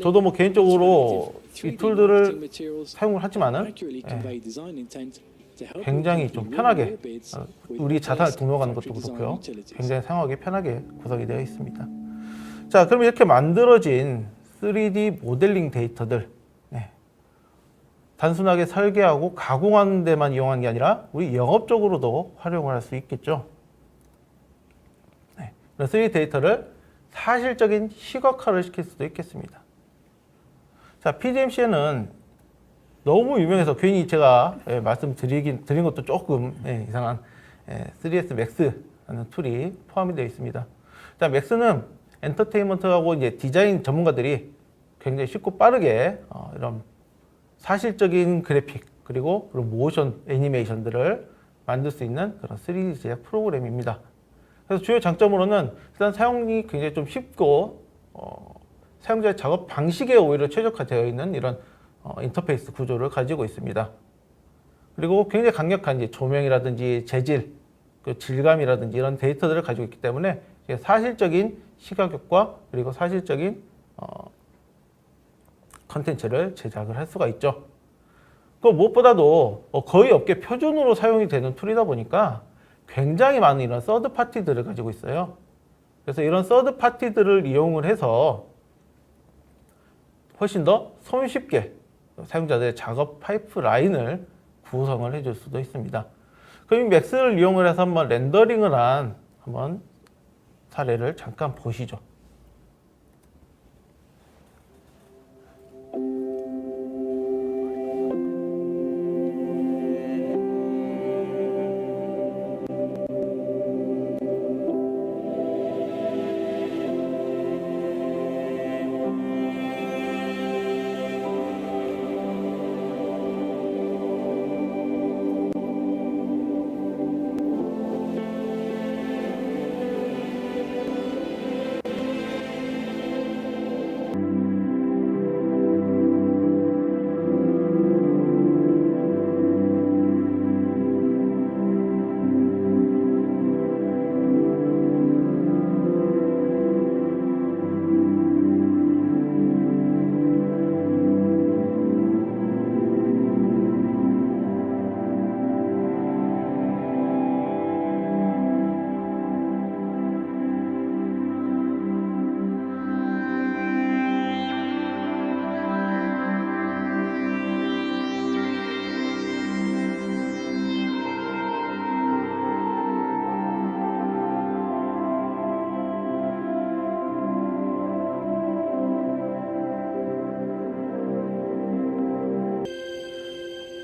저도 뭐 개인적으로 이 툴들을 사용을 하지만은 굉장히 좀 편하게 우리 자산을 등록하는 것도 그렇고요. 굉장히 사용하기 편하게 구성이 되어 있습니다. 자, 그럼 이렇게 만들어진 3D 모델링 데이터들, 네. 단순하게 설계하고 가공하는 데만 이용하는 게 아니라 우리 영업적으로도 활용을 할 수 있겠죠. 네. 3D 데이터를 사실적인 시각화를 시킬 수도 있겠습니다. 자, PDMC에는 너무 유명해서 괜히 제가 말씀드린 것도 조금 이상한 3ds Max라는 툴이 포함이 되어 있습니다. 자, Max는 엔터테인먼트하고 이제 디자인 전문가들이 굉장히 쉽고 빠르게 이런 사실적인 그래픽 그리고 모션 애니메이션들을 만들 수 있는 그런 3D 제작 프로그램입니다. 그래서 주요 장점으로는 일단 사용이 굉장히 좀 쉽고 사용자의 작업 방식에 오히려 최적화되어 있는 이런 인터페이스 구조를 가지고 있습니다. 그리고 굉장히 강력한 이제 조명이라든지 재질, 그 질감이라든지 이런 데이터들을 가지고 있기 때문에 사실적인 시각 효과 그리고 사실적인 컨텐츠를 제작을 할 수가 있죠. 그 무엇보다도 거의 업계 표준으로 사용이 되는 툴이다 보니까 굉장히 많은 이런 서드 파티들을 가지고 있어요. 그래서 이런 서드 파티들을 이용을 해서 훨씬 더 손쉽게 사용자들의 작업 파이프라인을 구성을 해줄 수도 있습니다. 그럼 이 맥스를 이용을 해서 한번 렌더링을 한 한번 사례를 잠깐 보시죠.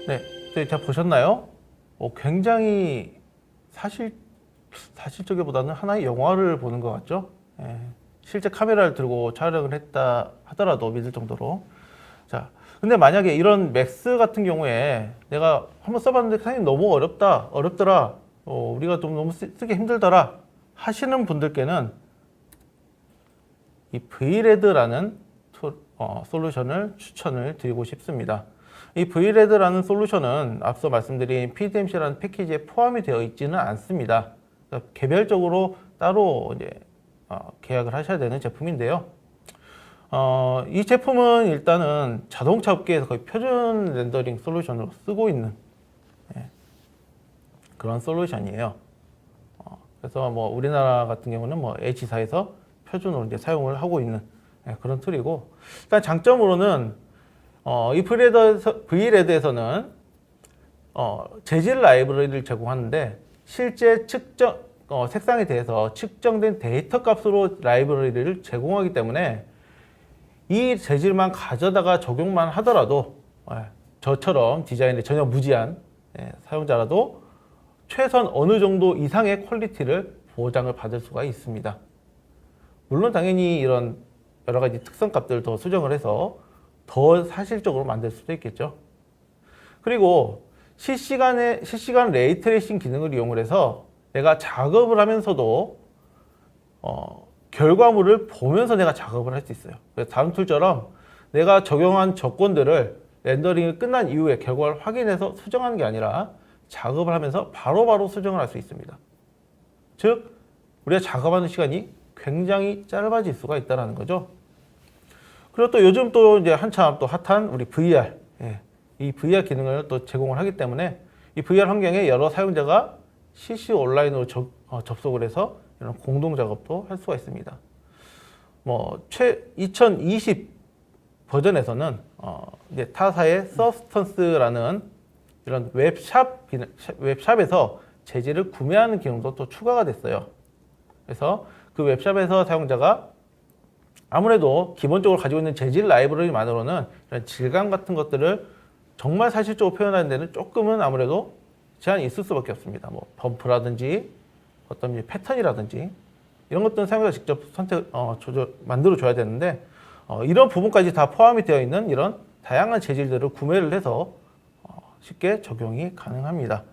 네, 저희 다 보셨나요? 굉장히 사실적이보다는 하나의 영화를 보는 것 같죠? 실제 카메라를 들고 촬영을 했다 하더라도 믿을 정도로. 자, 근데 만약에 이런 맥스 같은 경우에 내가 한번 써봤는데 선생님 너무 어렵더라, 우리가 좀 너무 쓰기 힘들더라 하시는 분들께는 이 VRED라는 솔루션을 추천을 드리고 싶습니다. 이 VRED라는 솔루션은 앞서 말씀드린 PDMC라는 패키지에 포함이 되어 있지는 않습니다. 그러니까 개별적으로 따로 이제 계약을 하셔야 되는 제품인데요. 이 제품은 일단은 자동차 업계에서 거의 표준 렌더링 솔루션으로 쓰고 있는 그런 솔루션이에요. 그래서 뭐 우리나라 같은 경우는 뭐 H사에서 표준으로 이제 사용을 하고 있는 그런 툴이고, 일단 장점으로는 이 VRED에서는 재질 라이브러리를 제공하는데 실제 색상에 대해서 측정된 데이터 값으로 라이브러리를 제공하기 때문에 이 재질만 가져다가 적용만 하더라도 저처럼 디자인에 전혀 무지한 사용자라도 최소한 어느 정도 이상의 퀄리티를 보장을 받을 수가 있습니다. 물론 당연히 이런 여러 가지 특성 값들을 더 수정을 해서 더 사실적으로 만들 수도 있겠죠. 그리고 실시간 레이트레이싱 기능을 이용을 해서 내가 작업을 하면서도 결과물을 보면서 내가 작업을 할 수 있어요. 그래서 다음 툴처럼 내가 적용한 조건들을 렌더링이 끝난 이후에 결과를 확인해서 수정하는 게 아니라 작업을 하면서 바로바로 수정을 할 수 있습니다. 즉 우리가 작업하는 시간이 굉장히 짧아질 수가 있다는 거죠. 그리고 또 요즘 또 이제 한참 또 핫한 우리 VR, 이 VR 기능을 또 제공을 하기 때문에 이 VR 환경에 여러 사용자가 실시 온라인으로 접속을 해서 이런 공동 작업도 할 수가 있습니다. 2020 버전에서는 이제 타사의 서브스턴스라는 이런 웹샵에서 재질을 구매하는 기능도 또 추가가 됐어요. 그래서 그 웹샵에서 사용자가 아무래도 기본적으로 가지고 있는 재질 라이브러리만으로는 이런 질감 같은 것들을 정말 사실적으로 표현하는 데는 조금은 아무래도 제한이 있을 수밖에 없습니다. 뭐 범프라든지 어떤 이제 패턴이라든지 이런 것들은 사용자가 직접 만들어 줘야 되는데 이런 부분까지 다 포함이 되어 있는 이런 다양한 재질들을 구매를 해서 쉽게 적용이 가능합니다.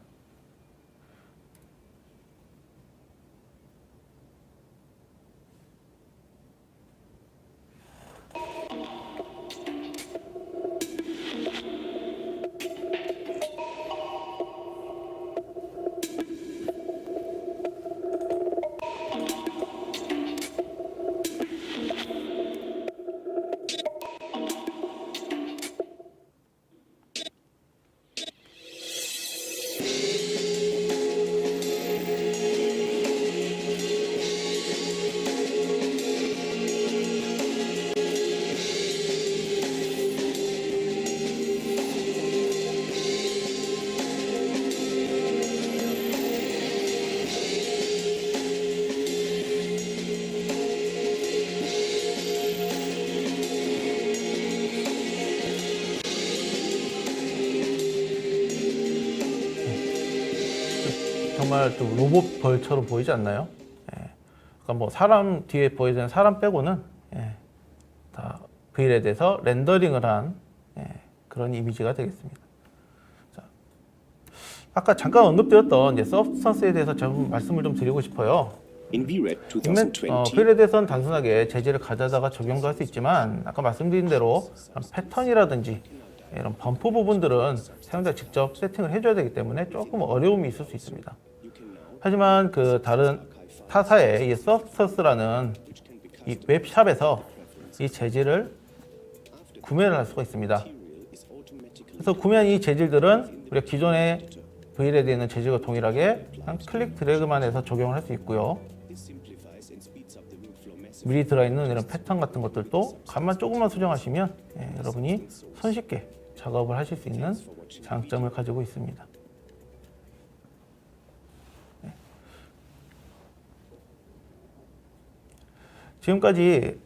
정말 좀 로봇 벌처럼 보이지 않나요? 예. 그러니까 뭐 사람 뒤에 보이는 사람 빼고는 다 V레드에서 렌더링을 한 그런 이미지가 되겠습니다. 자, 아까 잠깐 언급드렸던 이제 서브스턴스에 대해서 좀 말씀을 좀 드리고 싶어요. V레드에서는 단순하게 재질을 가져다가 적용도 할 수 있지만 아까 말씀드린 대로 패턴이라든지 이런 범프 부분들은 사용자가 직접 세팅을 해줘야 되기 때문에 조금 어려움이 있을 수 있습니다. 하지만 그 다른 타사의 이 서브스턴스라는 이 웹샵에서 이 재질을 구매를 할 수가 있습니다. 그래서 구매한 이 재질들은 우리가 기존의 V레드에 있는 재질과 동일하게 클릭 드래그만 해서 적용을 할 수 있고요. 미리 들어있는 이런 패턴 같은 것들도 값만 조금만 수정하시면 여러분이 손쉽게 작업을 하실 수 있는 장점을 가지고 있습니다. 지금까지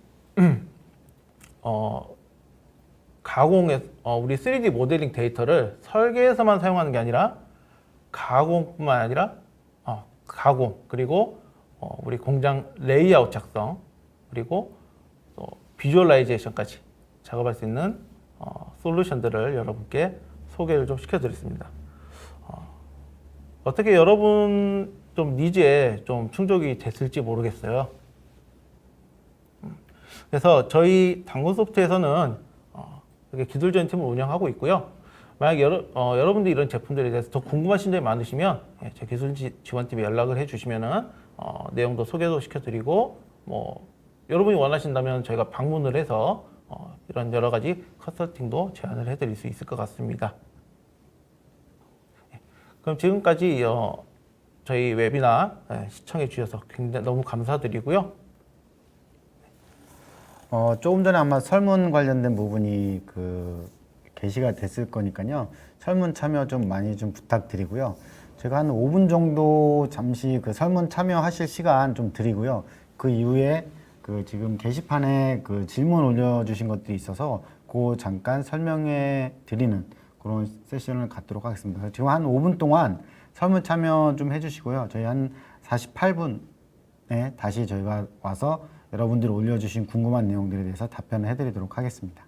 우리 3D 모델링 데이터를 설계에서만 사용하는 게 아니라 가공뿐만 아니라 가공 그리고 우리 공장 레이아웃 작성 그리고 또 비주얼라이제이션까지 작업할 수 있는 솔루션들을 여러분께 소개를 좀 시켜드렸습니다. 어떻게 여러분 좀 니즈에 좀 충족이 됐을지 모르겠어요. 그래서 저희 당근소프트에서는 이렇게 기술적인 팀을 운영하고 있고요. 만약 여러분들이 이런 제품들에 대해서 더 궁금하신 점이 많으시면 제 기술 지원팀에 연락을 해주시면은 내용도 소개도 시켜드리고 여러분이 원하신다면 저희가 방문을 해서 이런 여러 가지 컨설팅도 제안을 해드릴 수 있을 것 같습니다. 그럼 지금까지 저희 웨비나 시청해 주셔서 굉장히 너무 감사드리고요. 조금 전에 아마 설문 관련된 부분이 게시가 됐을 거니까요. 설문 참여 좀 많이 좀 부탁드리고요. 제가 한 5분 정도 잠시 설문 참여하실 시간 좀 드리고요. 그 이후에 지금 게시판에 질문 올려주신 것들이 있어서 잠깐 설명해 드리는 그런 세션을 갖도록 하겠습니다. 그래서 지금 한 5분 동안 설문 참여 좀 해주시고요. 저희 한 48분에 다시 저희가 와서 여러분들이 올려주신 궁금한 내용들에 대해서 답변을 해드리도록 하겠습니다.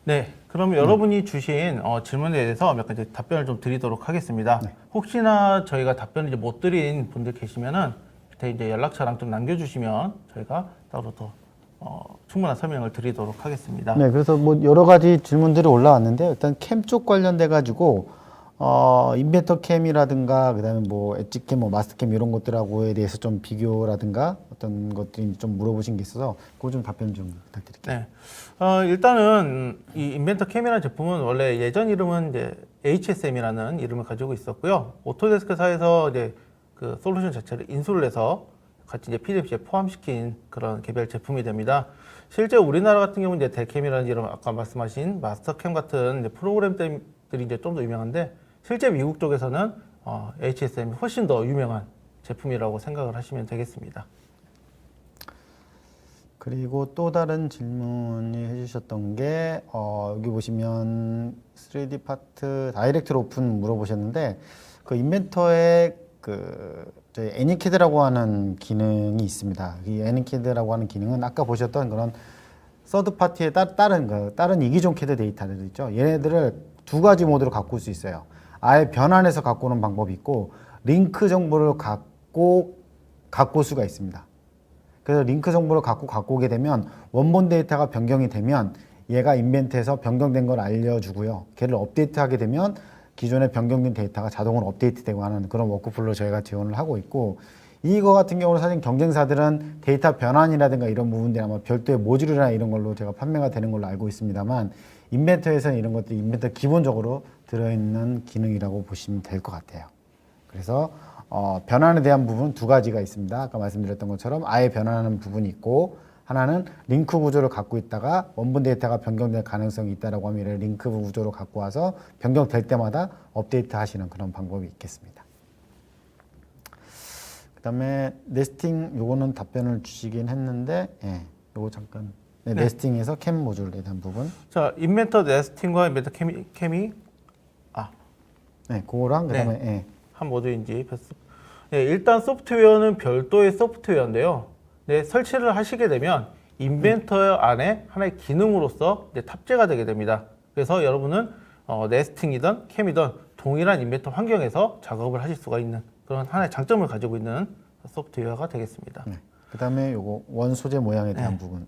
네, 그럼 여러분이 주신 질문에 대해서 몇 가지 답변을 좀 드리도록 하겠습니다. 혹시나 저희가 답변을 이제 못 드린 분들 계시면은 밑에 이제 연락처랑 좀 남겨주시면 저희가 따로 더 충분한 설명을 드리도록 하겠습니다. 네, 그래서 뭐 여러 가지 질문들이 올라왔는데 일단 캠 쪽 관련돼 가지고 인벤터 캠이라든가 그다음에 뭐 엣지캠, 뭐 마스터캠 이런 것들하고에 대해서 좀 비교라든가 어떤 것들이 좀 물어보신 게 있어서 그거 좀 답변 좀 부탁드릴게요. 네, 일단은 이 인벤터 캠이라는 제품은 원래 예전 이름은 이제 HSM이라는 이름을 가지고 있었고요. 오토데스크사에서 이제 그 솔루션 자체를 인수를 해서 같이 이제 PDF에 포함시킨 그런 개별 제품이 됩니다. 실제 우리나라 같은 경우는 이제 델캠이라는 이름, 아까 말씀하신 마스터캠 같은 이제 프로그램들이 이제 좀 더 유명한데 실제 미국 쪽에서는 HSM이 훨씬 더 유명한 제품이라고 생각을 하시면 되겠습니다. 그리고 또 다른 질문이 해주셨던 게 여기 보시면 3D 파트 다이렉트 오픈 물어보셨는데 그 인벤터에 그 저희 애니캐드라고 하는 기능이 있습니다. 이 애니캐드라고 하는 기능은 아까 보셨던 그런 서드 파티의 다른 이기종 캐드 데이터들 있죠. 얘네들을 두 가지 모드로 갖고 올 수 있어요. 아예 변환해서 갖고 오는 방법이 있고 링크 정보를 갖고 올 수가 있습니다. 그래서 링크 정보를 갖고 오게 되면 원본 데이터가 변경이 되면 얘가 인벤트에서 변경된 걸 알려주고요. 걔를 업데이트하게 되면 기존에 변경된 데이터가 자동으로 업데이트되고 하는 그런 워크플로우 저희가 지원을 하고 있고 이거 같은 경우는 사실 경쟁사들은 데이터 변환이라든가 이런 부분들이 아마 별도의 모듈이나 이런 걸로 제가 판매가 되는 걸로 알고 있습니다만 인벤터에서는 이런 것들이 인벤터 기본적으로 들어있는 기능이라고 보시면 될 것 같아요. 그래서 변환에 대한 부분 두 가지가 있습니다. 아까 말씀드렸던 것처럼 아예 변환하는 부분이 있고 하나는 링크 구조를 갖고 있다가 원본 데이터가 변경될 가능성이 있다라고 하면 이를 링크 구조로 갖고 와서 변경될 때마다 업데이트 하시는 그런 방법이 있겠습니다. 그다음에 네스팅 요거는 답변을 주시긴 했는데 요거 잠깐 네스팅에서 캠 모듈에 대한 부분 자, 인벤터 네스팅과 인벤터 캠이 그거랑 그다음에 한 모드인지 일단 소프트웨어는 별도의 소프트웨어인데요. 네, 설치를 하시게 되면 인벤터 안에 하나의 기능으로서 이제 탑재가 되게 됩니다. 그래서 여러분은 네스팅이든 캠이든 동일한 인벤터 환경에서 작업을 하실 수가 있는 그런 하나의 장점을 가지고 있는 소프트웨어가 되겠습니다. 그다음에 요거 원 소재 모양에 대한 부분.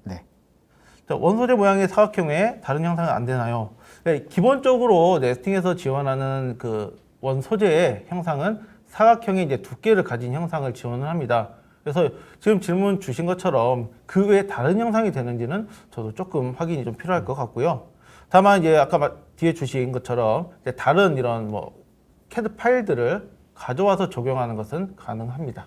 자, 원 소재 모양의 사각형에 다른 형상은 안 되나요? 네, 기본적으로 네스팅에서 지원하는 그 원 소재의 형상은 사각형의 이제 두께를 가진 형상을 지원을 합니다. 그래서 지금 질문 주신 것처럼 그 외에 다른 형상이 되는지는 저도 조금 확인이 좀 필요할 것 같고요. 다만 이제 아까 뒤에 주신 것처럼 이제 다른 이런 뭐 CAD 파일들을 가져와서 적용하는 것은 가능합니다.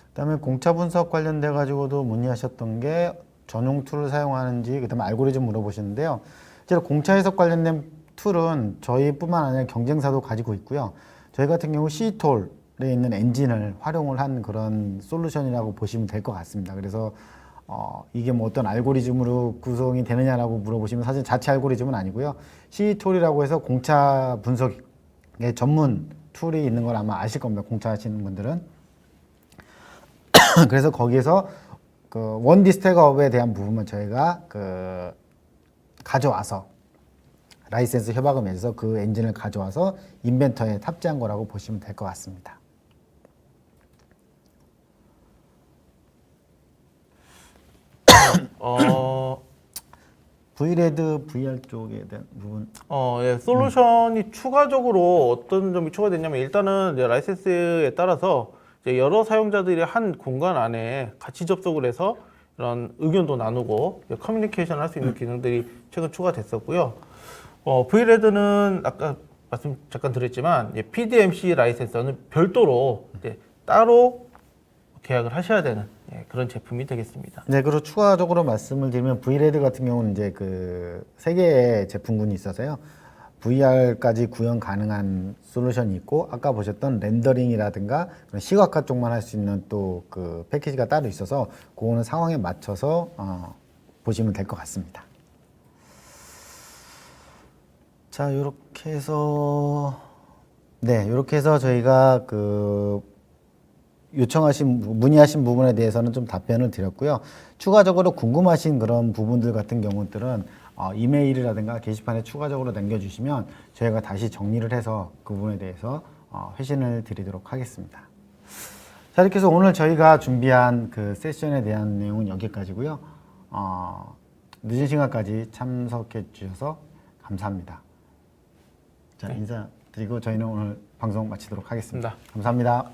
그다음에 공차 분석 관련돼 가지고도 문의하셨던 게 전용 툴을 사용하는지 그다음에 알고리즘 물어보시는데요. 실제로 공차 해석 관련된 툴은 저희뿐만 아니라 경쟁사도 가지고 있고요. 저희 같은 경우 CTOL에 있는 엔진을 활용을 한 그런 솔루션이라고 보시면 될 것 같습니다. 그래서 이게 뭐 어떤 알고리즘으로 구성이 되느냐라고 물어보시면 사실 자체 알고리즘은 아니고요. CTOL이라고 해서 공차 분석의 전문 툴이 있는 걸 아마 아실 겁니다. 공차 하시는 분들은. 그래서 거기에서 그 원디 스택업에 대한 부분만 저희가 그 가져와서 라이센스 협약을 맺어서 그 엔진을 가져와서 인벤터에 탑재한 거라고 보시면 될 것 같습니다. Vrad, VR 쪽에 대한 부분. 솔루션이 추가적으로 어떤 점이 추가됐냐면 일단은 이제 라이센스에 따라서 이제 여러 사용자들이 한 공간 안에 같이 접속을 해서 이런 의견도 나누고 커뮤니케이션을 할 수 있는 기능들이 최근 추가됐었고요. Vrad는 아까 말씀 잠깐 드렸지만 PDMC 라이센서는 별도로 이제 따로 계약을 하셔야 되는 그런 제품이 되겠습니다. 네, 그리고 추가적으로 말씀을 드리면 Vrad 같은 경우는 이제 그 세 개의 제품군이 있어서요. VR까지 구현 가능한 솔루션이 있고 아까 보셨던 렌더링이라든가 그런 시각화 쪽만 할 수 있는 또 그 패키지가 따로 있어서 그거는 상황에 맞춰서 보시면 될 것 같습니다. 자, 이렇게 해서 저희가 그 문의하신 부분에 대해서는 좀 답변을 드렸고요. 추가적으로 궁금하신 그런 부분들 같은 경우들은 이메일이라든가 게시판에 추가적으로 남겨주시면 저희가 다시 정리를 해서 그 부분에 대해서 회신을 드리도록 하겠습니다. 자, 이렇게 해서 오늘 저희가 준비한 그 세션에 대한 내용은 여기까지고요. 늦은 시간까지 참석해 주셔서 감사합니다. 자, 인사드리고 저희는 오늘 방송 마치도록 하겠습니다. 감사합니다.